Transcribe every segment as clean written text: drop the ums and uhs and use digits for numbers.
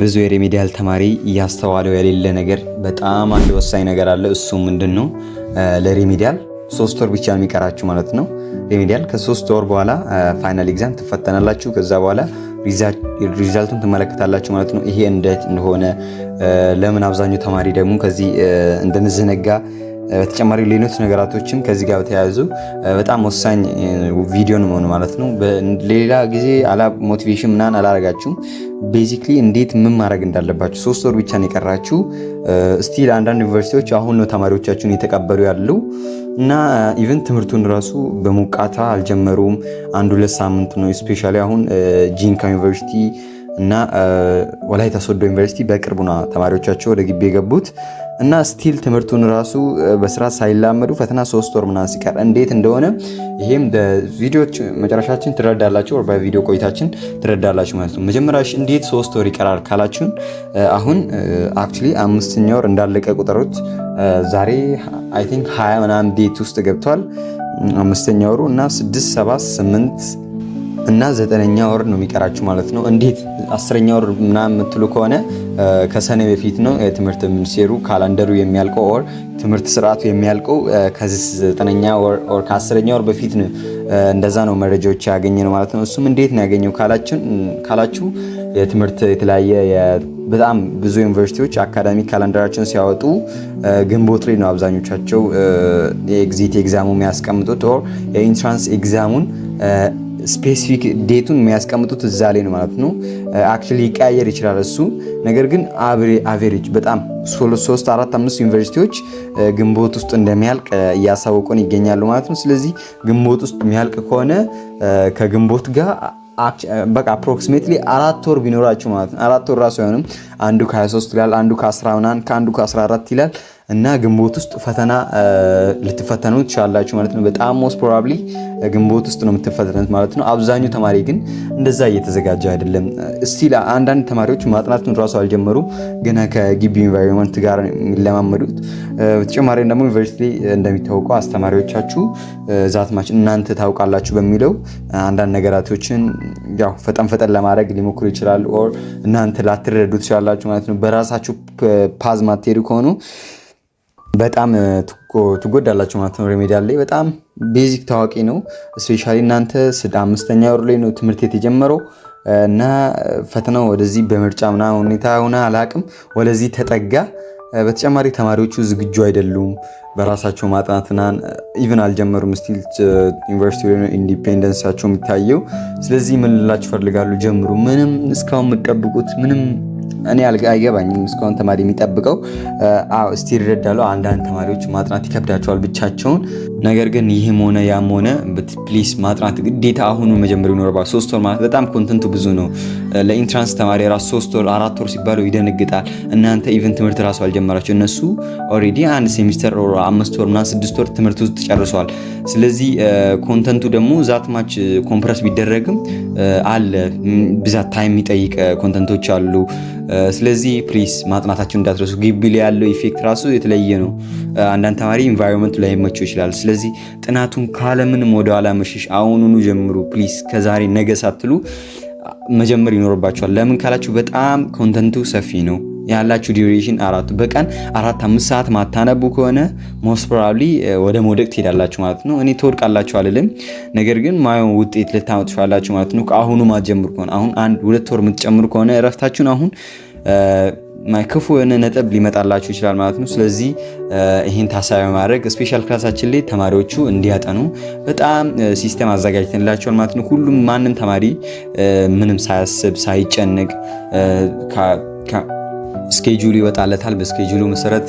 ብዙ የሬሜዲያል ተማሪ እያስተዋለው የሌለ ነገር በጣም አንድ ወሳኝ ነገር አለ። እሱ ምንድነው? ለሬሜዲያል 3 ወር ብቻ የሚቀራችሁ ማለት ነው። ሬሜዲያል ከ3 ወር በኋላ ፋይናል ኤግዛም ትፈተናላችሁ። ከዛ በኋላ ሪዛልቱን ትመለከታላችሁ ማለት ነው። ይሄ እንዴት እንደሆነ ለምን አብዛኛው ተማሪ ደግሞ ከዚህ እንደምዘነጋ በተጨማሪ ሌሎች ነገራቶችም ከዚህ ጋር ተያይዞ በጣም ወሳኝ ቪዲዮ ነው ማለት ነው። በሌላ ጊዜ ሞቲቬሽን ምናምን አላረጋችሁም። ቤዚክሊ እንዴት ምን ማድረግ እንዳለባችሁ 3 ወር ብቻ ነው የቀራችሁ። ስቲል አንዳንድ ዩኒቨርሲቲዎች አሁን ነው ተማሪዎቻችሁን እየተቀበሉ ያለው እና ኢቨን ትምህርቱን ራሱ በሙቃታ አልጀመሩም። 1-2 ሳምንት ነው። ስፔሻሊ አሁን ጂንካ ዩኒቨርሲቲ እና ወላይታ ሶዶ ዩኒቨርሲቲ በቅርቡ ነው ተማሪዎቻቸው ወደ ግቢ የገቡት እና ስቲል ትምህርቱን ራሱ በስርዓት ሳይላመዱ ፈተና 3 ወር ምናምን ሲቀር እንዴት እንደሆነ ይሄም በቪዲዮዎች መጨረሻችን ትረዳላችሁ፣ ወር በቪዲዮ ቆይታችን ትረዳላችሁ ማለት ነው። መጀመሪያ እንዴት 3 ወር ይቀራል ካላችሁን አሁን አክቹሊ 5ኛ ወር እንዳለቀ ቁጥሩት ዛሬ አይ ቲንክ 20 ምናምን ዴት ውስጥ ገብቷል 5ኛ ወሩ እና 6 7 8 እና 9ኛ ወር ነው የሚቀራችሁ ማለት ነው። እንዴት 10ኛ ወር ምናምን የምትሉ ከሆነ ከሰኔ በፊት ነው የትምህርት ሚኒስቴሩ ካላንደሩ የሚያልቀው ኦር ትምህርት ስርዓቱ የሚያልቀው ከዚህ 9ኛ ወር ኦር ከ10ኛ ወር በፊት ነው። እንደዛ ነው መረጃዎች ያገኘ ነው ማለት ነው። እሱም እንዴት ነው ያገኘው ካላችሁ የትምህርት የተለያየ በጣም ብዙ ዩኒቨርሲቲዎች አካዳሚክ ካላንደራቸውን ሲያወጡ ግንቦት ላይ ነው አብዛኞቻቸው የኤግዚት ኤግዛሙ የሚያስቀምጡት ኦር የኢንትራንስ ኤግዛሙን ስፔሲፊክ ዴቱን የሚያስቀምጡት እዛ ላይ ነው ማለት ነው። አክቹሊ ይቀያየር ይችላል እሱ ነገር ግን አቬሬጅ በጣም 3 4 5 ዩኒቨርሲቲዎች ግንቦት ውስጥ እንደሚያልቅ እያሳወቁን ይገኛሉ ማለት ነው። ስለዚህ ግንቦት ውስጥ የሚያልቅ ከሆነ ከግንቦት ጋር በቃ አፕሮክሲሜትሊ 4 ወር ቢኖራችሁ ማለት ነው። 4 ወር ራሱ አይሆንም። አንዱ ከ23 ይላል፣ አንዱ ከ10 ምናምን፣ ከአንዱ ከ14 ይላል እና ግንቦት ውስጥ ፈተና ልትፈተኑ ትችላላችሁ ማለት ነው። በጣም ሞስት ፕሮባብሊ ግንቦት ውስጥ ነው የምትፈተኑት ማለት ነው። አብዛኛው ተማሪ ግን እንደዛ እየተዘጋጀ አይደለም። ስቲል አንዳንድ ተማሪዎች ማጥናቱን ራሱ አልጀመሩ ገና ከግቢ ኢንቫይሮንመንት ጋር የሚለማመዱት። በተጨማሪ ደግሞ ዩኒቨርሲቲ እንደሚታወቀው አስተማሪዎቻችሁ ዛትማች እናንተ ታውቃላችሁ በሚለው አንዳንድ ነገራቶችን ያው ፈጠን ለማድረግ ሊሞክሩ ይችላሉ ኦር እናንተ ላትረዱ ትችላላችሁ ማለት ነው። በራሳችሁ ፓዝ ማትሄዱ ከሆኑ በጣም ትጎዳላችሁ ማለት ነው። ሬሜዲያል ላይ በጣም ቤዚክ ታዋቂ ነው። ስፔሻሊ እናንተ 5ኛ ወር ላይ ነው ትምህርት የተጀመረው እና ፈተናው ወደዚህ በምርጫ ምናምን ሁኔታ ሆነ አላቅም ወደዚህ ተጠጋ። በተጨማሪ ተማሪዎቹ ዝግጁ አይደሉም በራሳቸው ማጥናትና ኢቭን አልጀመሩም። ስቲል ዩኒቨርሲቲ ላይ ኢንዲፔንደንሳቸው የሚታየው። ስለዚህ ምን ልላችሁ ፈልጋለሁ፣ ጀምሩ። ምንም እስካሁን የምትጠብቁት ምንም እኔ አይገባኝም። እስካሁን ተማሪ የሚጠብቀው እስቲ ይረዳለው። አንዳንድ ተማሪዎች ማጥናት ይከብዳቸዋል ብቻቸውን። ነገር ግን ይህም ሆነ ያም ሆነ ፕሊስ ማጥናት ግዴታ አሁኑ መጀመር ይኖርባል። 3 ወር ማለት በጣም ኮንተንቱ ብዙ ነው። ለኢንትራንስ ተማሪ ራሱ 3 ወር 4 ወር ሲባለው ይደነግጣል። እናንተ ኢቨን ትምህርት ራሱ አልጀመራቸው። እነሱ ኦልሬዲ 1 ሴሚስተር 5 ወር ምናምን 6 ወር ትምህርት ውስጥ ጨርሰዋል። ስለዚህ ኮንተንቱ ደግሞ ዛትማች ኮምፕረስ ቢደረግም አለ ብዛት ታይም የሚጠይቅ ኮንተንቶች አሉ። ስለዚህ ፕሊስ ማጥናታችሁን እንዳትረሱ። ግቢ ላይ ያለው ኢፌክት ራሱ የተለየ ነው። አንዳንድ ተማሪ ኢንቫይሮንመንት ላይ መቸው ይችላል። ስለዚህ ጥናቱን ካለምንም ወደ ኋላ መሸሽ አሁኑኑ ጀምሩ ፕሊስ። ከዛሬ ነገ ሳትሉ መጀመር ይኖርባችኋል። ለምን ካላችሁ በጣም ኮንተንቱ ሰፊ ነው። ያላችሁ ዲዩሬሽን በቀን 4-5 ሰዓት ማታነቡ ከሆነ ሞስት ፕሮባብሊ ወደ መውደቅ ትሄዳላችሁ ማለት ነው። እኔ ትወድቃላችሁ አልልም፣ ነገር ግን ማየውን ውጤት ልታመጡ ትችላላችሁ ማለት ነው። ከአሁኑ ማትጀምሩ ከሆነ አሁን 1-2 ወር የምትጨምሩ ከሆነ እረፍታችሁን አሁን ክፉ የሆነ ነጥብ ሊመጣላችሁ ይችላል ማለት ነው። ስለዚህ ይህን ታሳቢ ማድረግ ስፔሻል ክላሳችን ላይ ተማሪዎቹ እንዲያጠኑ በጣም ሲስተም አዘጋጅተንላቸዋል ማለት ነው። ሁሉም ማንም ተማሪ ምንም ሳያስብ ሳይጨንቅ ስኬጁል ይወጣለታል። በስኬጁሉ መሰረት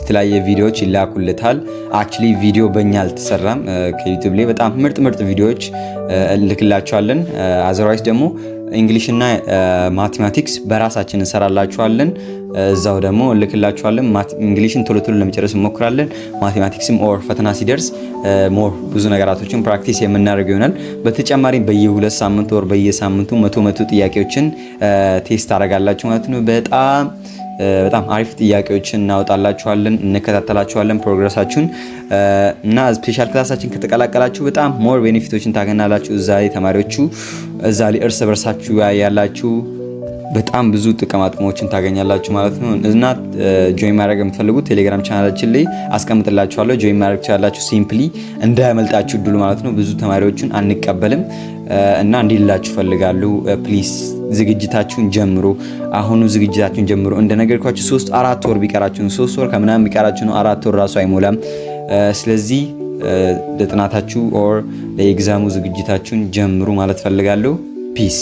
የተለያየ ቪዲዮዎች ይላኩለታል። አክቹሊ ቪዲዮ በእኛ አልተሰራም። ከዩቲዩብ ላይ በጣም ምርጥ ቪዲዮዎች ልክላቸዋለን። አዘርዋይስ ደግሞ እንግሊሽ እና ማቴማቲክስ በራሳችን እንሰራላችኋለን። እዛው ደግሞ ልክላችኋለን። እንግሊሽን ቶሎ ለመጨረስ እንሞክራለን። ማቴማቲክስም ኦር ፈተና ሲደርስ ሞር ብዙ ነገራቶችን ፕራክቲስ የምናደርገው ይሆናል። በተጨማሪም በየ2 ሳምንት ወር በየሳምንቱ 100 ጥያቄዎችን ቴስት አደርጋላችሁ ማለት ነው። በጣም አሪፍ ጥያቄዎችን እናወጣላችኋለን፣ እንከታተላችኋለን ፕሮግረሳችሁን እና ስፔሻል ክላሳችን ከተቀላቀላችሁ በጣም ሞር ቤኔፊቶችን ታገኛላችሁ። እዛ ላይ ተማሪዎቹ እዛ ላይ እርስ በርሳችሁ ያላችሁ በጣም ብዙ ጥቅሞችን ታገኛላችሁ ማለት ነው። እና ጆይን ማድረግ የምትፈልጉት ቴሌግራም ቻናላችን ላይ አስቀምጥላችኋለሁ። ጆይን ማድረግ ትችላላችሁ። ሲምፕሊ እንዳያመልጣችሁ እድሉ ማለት ነው። ብዙ ተማሪዎችን አንቀበልም እና እንዲላችሁ ፈልጋለሁ። ፕሊስ ዝግጅታችሁን ጀምሩ። አሁኑ ዝግጅታችሁን ጀምሩ። እንደነገርኳችሁ 3-4 ወር ቢቀራችሁ ነው። 3 ወር ከምናምን ቢቀራችሁ ነው። 4 ወር ራሱ አይሞላም። ስለዚህ ለጥናታችሁ ኦር ለኤግዛሙ ዝግጅታችሁን ጀምሩ ማለት ፈልጋለሁ። ፒስ